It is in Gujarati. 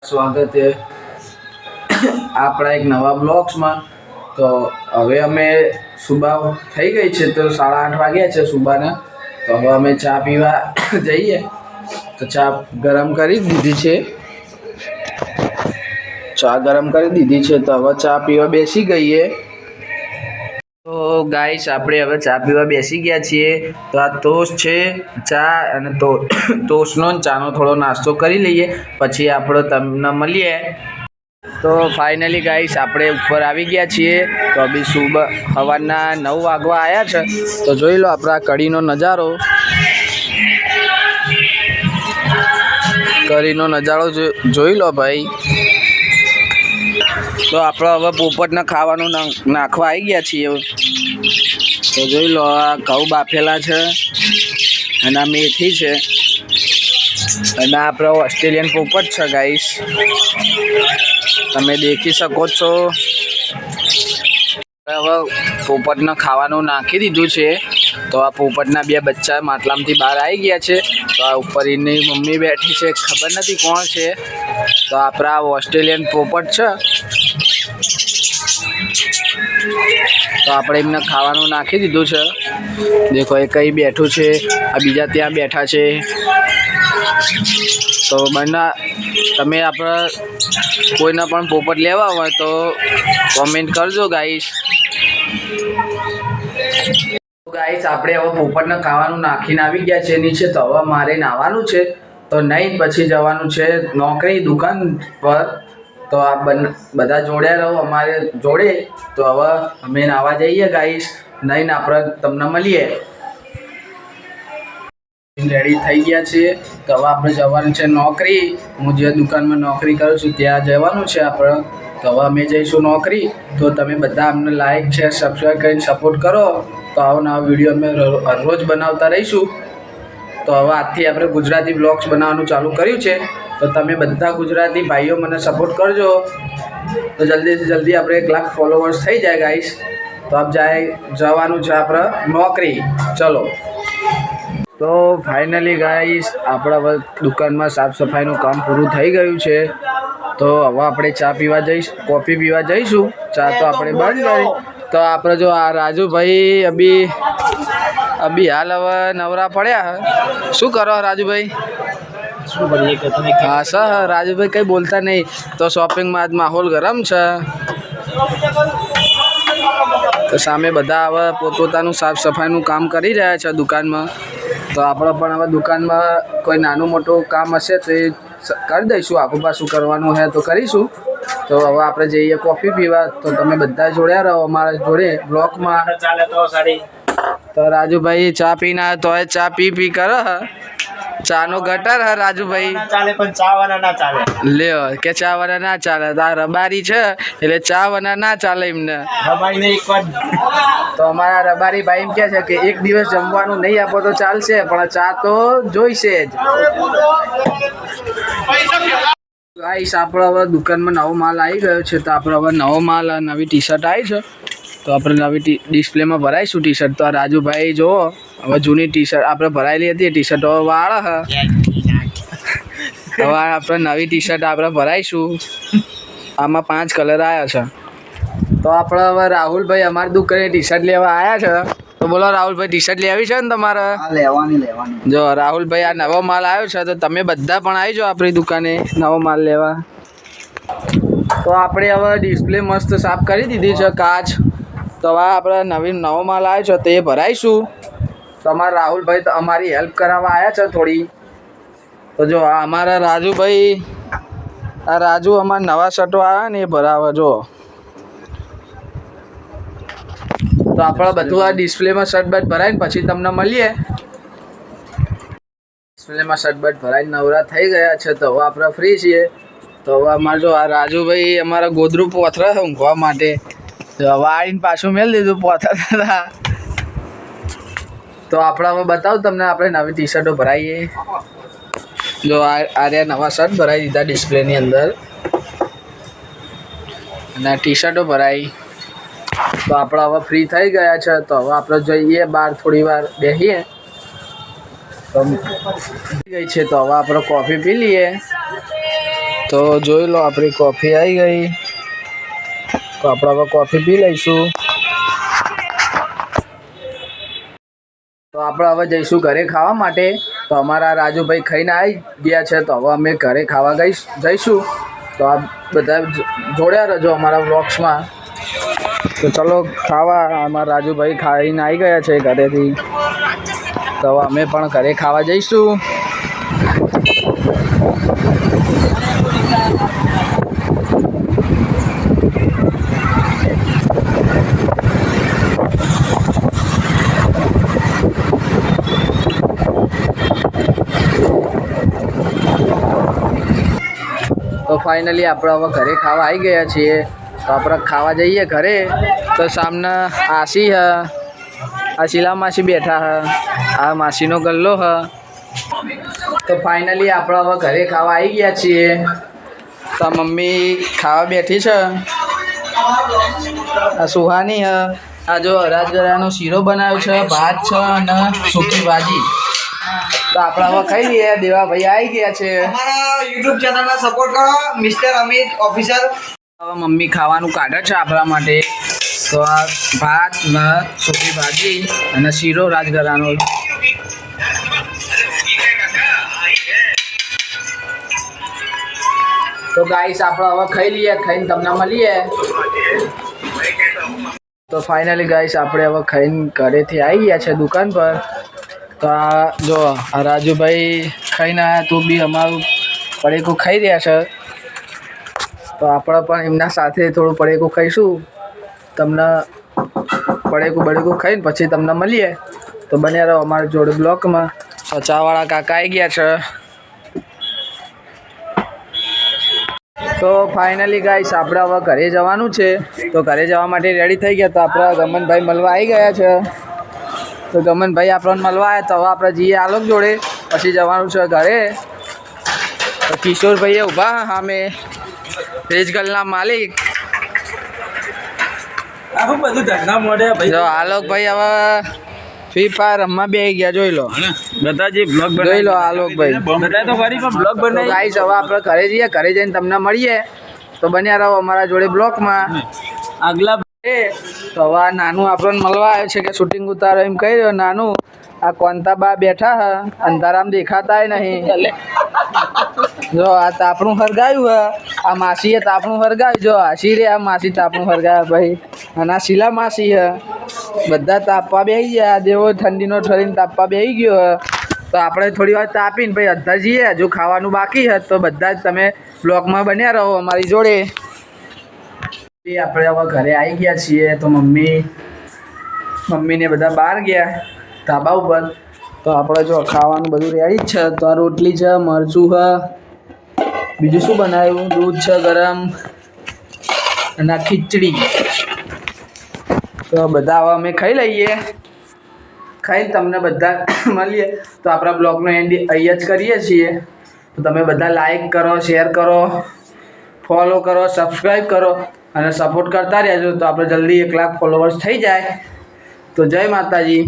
સ્વાગત છે આપણા એક નવા બ્લોગ્સમાં। તો હવે અમે સુબહ થઈ ગઈ છે, તો 8:30 વાગ્યા છે સુબહના। તો હવે અમે ચા પીવા જઈએ। તો ચા ગરમ કરી દીધી છે, ચા ગરમ કરી દીધી છે, તો હવે ચા પીવા બેસી ગઈએ। તો ગાઈસ આપણે હવે ચા પીવા બેસી ગયા છીએ। તો આ ટોસ્ટ છે, ચા અને ટોસ્ટનો ચાનો થોડો નાસ્તો કરી લઈએ, પછી આપણે તમને મળીએ। તો ફાઇનલી ગાઈસ આપણે ઉપર આવી ગયા છીએ। તો અભી સવારના 9 વાગવા આવ્યા છે। તો જોઈ લો આપણા કડીનો નજારો, કડીનો નજારો જોઈ લો ભાઈ। તો આપણે હવે પોપટને ખાવાનું નાખવા આવી ગયા છીએ। તો જોઈ લો આ ઘઉં બાફેલા છે, અને આ મેથી છે, અને આપણો ઓસ્ટ્રેલિયન પોપટ છે ગાઈસ, તમે દેખી શકો છો। હવે પોપટને ખાવાનું નાખી દીધું છે। તો આ પોપટના 2 બચ્ચા માટલામાંથી બહાર આવી ગયા છે। તો આ ઉપર એની મમ્મી બેઠી છે, ખબર નથી કોણ છે। તો આપણા ઓસ્ટ્રેલિયન પોપટ છે। તો આપણે એમને ખાવાનું નાખી દીધું છે। દેખો એ કઈ બેઠું છે, આ બીજા ત્યાં બેઠા છે। તો તમે આપણે કોઈના પણ પોપટ લેવા હોય તો કોમેન્ટ કરજો ગાઈસ। ગાઈસ આપણે હવે પોપટને ખાવાનું નાખીને આવી ગયા છે નીચે। તો હવે મારે નાવાનું છે, તો નહીં પછી જવાનું છે નોકરી દુકાન પર। તો આ બધા જોડ્યા રહો અમારે જોડે। તો હવે અમે નાવા જઈએ ગાઈસ, નહીં આપણે તમને મળીએ। રેડી થઈ ગયા છે, તો હવે આપણે જવાનું છે નોકરી। હું જે દુકાનમાં નોકરી કરું છું ત્યાં જવાનું છે આપણે। તો હવે અમે જઈશું નોકરી। તો તમે બધા અમને લાઈક શેર સબસ્ક્રાઈબ કરીને સપોર્ટ કરો। તો આવો નવા વિડીયો અમે રોજ બનાવતા રહીશું। તો હવે આજથી આપણે ગુજરાતી બ્લોગ્સ બનાવવાનું ચાલુ કર્યું છે। તો તમે બધા ગુજરાતી ભાઈઓ મને સપોર્ટ કરજો। તો જલ્દીથી જલ્દી આપણે 1 લાખ ફોલોવર્સ થઈ જાય ગાઈસ। તો જવાનું છે આપણે નોકરી, ચલો। તો ફાઇનલી ગાઈસ આપણા દુકાનમાં સાફ સફાઈનું કામ પૂરું થઈ ગયું છે। તો હવે આપણે ચા પીવા જઈશું, કોફી પીવા જઈશું। ચા તો આપણે બંધ કરી। તો આપણે જો આ રાજુભાઈ અભી હાલ હવે નવરા પડ્યા। શું કરો રાજુભાઈ? હા સર, રાજુભાઈ કંઈ બોલતા નહીં। તો શોપિંગમાં આજ માહોલ ગરમ છે। તો સામે બધા હવે પોતપોતાનું સાફ સફાઈનું કામ કરી રહ્યા છે દુકાનમાં। તો આપણે પણ હવે દુકાનમાં કોઈ નાનું મોટું કામ હશે તો એ કરી દઈશું, આખું પાછું કરવાનું હોય તો કરીશું। તો હવે આપણે જઈએ કોફી પીવા। તો તમે બધા જોડ્યા રહો અમારા જોડે બ્લોકમાં। તો રાજુભાઈ ચા પીને તો ચા પી કરે, ચાનો ગટર હે રાજુભાઈ ચાલે, પણ ચા વાળા ના ચાલે। લ્યો કે ચા વાળા ના ચાલે, તો આ રબારી છે એટલે ચા વાળા ના ચાલે એમને। તો અમારા રબારી ભાઈ એમ કે છે કે એક દિવસ જમવાનું નહીં આપો તો ચાલશે, પણ ચા તો જોઈશે જ। ગાઈસ આપણે હવે દુકાનમાં નવો માલ આવી ગયો છે। તો આપણે હવે નવો માલ, નવી ટી શર્ટ આવી છે। તો આપણે નવી ડિસ્પ્લેમાં ભરાઈશું ટી શર્ટ। તો રાજુભાઈ જુઓ હવે જૂની ટી શર્ટ આપણે ભરાયેલી હતી, ટી શર્ટ હવે વાળ હ હવે આપણે નવી ટી શર્ટ આપણે ભરાઈશું। આમાં 5 કલર આવ્યા છે। તો આપણે હવે રાહુલભાઈ અમારી દુકાને ટી શર્ટ લેવા આવ્યા છે। તો બોલો રાહુલભાઈ, ટી શર્ટ લેવી છે ને તમારે? લેવાની। જો રાહુલભાઈ આ નવો માલ આવ્યો છે, તો તમે બધા પણ આવી જાઓ આપણી દુકાને નવો માલ લેવા। તો આપણે હવે ડિસ્પ્લે મસ્ત સાફ કરી દીધી છે, કાચ। તો હવે આપણે નવો માલ આવ્યો છે તો એ ભરાઈશું। તો અમારા રાહુલભાઈ તો અમારી હેલ્પ કરાવવા આવ્યા છે થોડી। તો જો આ અમારા રાજુભાઈ, આ રાજુ અમારા નવા શર્ટો આવ્યા ને એ ભરાવે જો। તો આપણે બધું આ ડિસ્પ્લેમાં શર્ટ બર્ટ ભરાઈને પછી તમને મળીએ। ડિસ્પ્લેમાં શર્ટ બર્ટ ભરાઈને નવરા થઈ ગયા છે, તો હવે આપણે ફ્રી છીએ। તો હવે અમારે જો આ રાજુભાઈ અમારા ગોદરું પોથરે ઊંઘવા માટે, તો હવે આવીને પાછું મેળ દીધું પોથરતા। તો આપણે હવે બતાવું તમને આપણે નવી ટી શર્ટો ભરાઈએ। જો આ રહ્યા નવા શર્ટ ભરાઈ દીધા ડિસ્પ્લેની અંદર, અને ટી શર્ટો ભરાઈ। તો આપણે હવે ફ્રી થઈ ગયા છે। તો હવે આપણે જઈએ બહાર થોડી વાર બેસીએ। તો ગઈ છે, તો હવે આપણે કોફી પી લઈએ। તો જોઈ લો આપણી કોફી આવી ગઈ. તો આપણે હવે કોફી પી લઈશું. તો આપણે હવે જઈશું ઘરે ખાવા માટે. તો અમારા રાજુભાઈ ખાઈને આવી ગયા છે. તો હવે અમે ઘરે ખાવા જઈશું. તો આ બધા જોડ્યા રહેજો અમારા વ્લોગ્સમાં. તો ચલો ખાવા. અમારા રાજુભાઈ ખાઈને આવી ગયા છે ઘરેથી. તો હવે અમે પણ ઘરે ખાવા જઈશું. તો ફાઇનલી આપણે હવે ઘરે ખાવા આવી ગયા છીએ. તો આપણે ખાવા જઈએ ઘરે. તો સામને આશી હ, આ શીલા માસી બેઠા હ, આ માસીનો ગલ્લો હ. તો ફાઇનલી આપણે હવે ઘરે ખાવા આવી ગયા છીએ. તો મમ્મી ખાવા બેઠી છે. આ સુહાની હ. આ જો રાજગરાનો શીરો બનાવ્યો છે, ભાત છે અને સૂકી ભાજી. તો આપણે હવે ખાઈ લઈએ. દેવાભાઈ આવી ગયા છે. અમારા યુટ્યુબ ચેનલને સપોર્ટ કરો, મિસ્ટર અમિત ઓફિસર. હવે મમ્મી ખાવાનું કાઢે છે આપણા માટે. તો આ ભાત ને સૂકી ભાજી અને શીરો રાજગરાનો. તો ગાઈસ આપણે હવે ખાઈ લઈએ. ખાઈને તમને મળીએ. તો ફાઇનલી ગાઈસ આપણે હવે ખાઈને ઘરેથી આવી ગયા છે દુકાન પર. તો આ જો આ રાજુભાઈ ખાઈને આવ્યા તો બી અમારું પડીકું ખાઈ રહ્યા છે. તો આપણે પણ એમના સાથે થોડું પડીકું ખાઈશું. તમને પડીકું ખાઈને પછી તમને મળીએ. તો બન્યા રહો અમારા જોડે બ્લોકમાં. તો ચાવાળા કાકા આવી ગયા છે. તો ફાઇનલી ગાઈસ આપણે હવે ઘરે જવાનું છે. તો ઘરે જવા માટે રેડી થઈ ગયા. તો આપણા ગમનભાઈ મળવા આવી ગયા છે. તો ગમનભાઈ આપણને મળવા આવ્યા. તો હવે આપણે જઈએ આલોક જોડે. પછી જવાનું છે ઘરે. તો કિશોરભાઈએ ઊભા સામે રેજગલના માલિક. આખું બધું ધંધા મોઢે ભાઈ. જો આલોકભાઈ હવે ફ્રી ફાયર રમવા બેસી ગયા. જોઈ લો બધા જે બ્લોગ જોઈ લો આલોકભાઈ. બધા તો ફરી પણ બ્લોગ તો બનાવી. ગાઈસ હવે આપણે ઘરે જઈએ. ઘરે જઈને તમને મળીએ. તો બન્યા રહો અમારા જોડે બ્લોકમાં. આગલા તો હવે આ નાનું આપણને મળવા આવે છે કે શૂટિંગ ઉતારો એમ કહી રહ્યો. નાનું આ કોંતા બા બેઠા હ, અંધારામાં દેખાતાય નહીં. જો આ તાપણું હરગાયું હ. આ માસીએ તાપણું હરગાયું. જો આશી રે આ માસી તાપણું હરગાયા ભાઈ. અને આ શીલા માસી હ. બધા તાપવા બેસી ગયા. દેવો ઠંડીનો ઠરીને તાપવા બેસી ગયો હ. તો આપણે થોડી વાર તાપીને ભાઈ અડધા જઈએ. હજુ ખાવાનું બાકી હે. તો બધા જ તમે બ્લોગમાં બન્યા રહો અમારી જોડે. આપણે હવે ઘરે આવી ગયા છીએ. તો મમ્મીને બધા બહાર ગયા ધાબા ઉપર. તો આપણે જો ખાવાનું બધું રેડી જ છે. તો આ રોટલી છે, મરચું છે, બીજું શું બનાવ્યું, દૂધ છે ગરમ અને આ ખીચડી. તો બધા હવે અમે ખાઈ લઈએ. ખાઈને તમને બધા મળીએ. તો આપણા બ્લોગનો એન્ડ અહીંયા જ કરીએ છીએ. તો તમે બધા લાઈક કરો, શેર કરો, ફોલો કરો, સબસ્ક્રાઈબ કરો અને સપોર્ટ કરતા રહેજો. તો આપણે જલ્દી 1 લાખ ફોલોવર્સ થઈ જાય. તો જય માતાજી.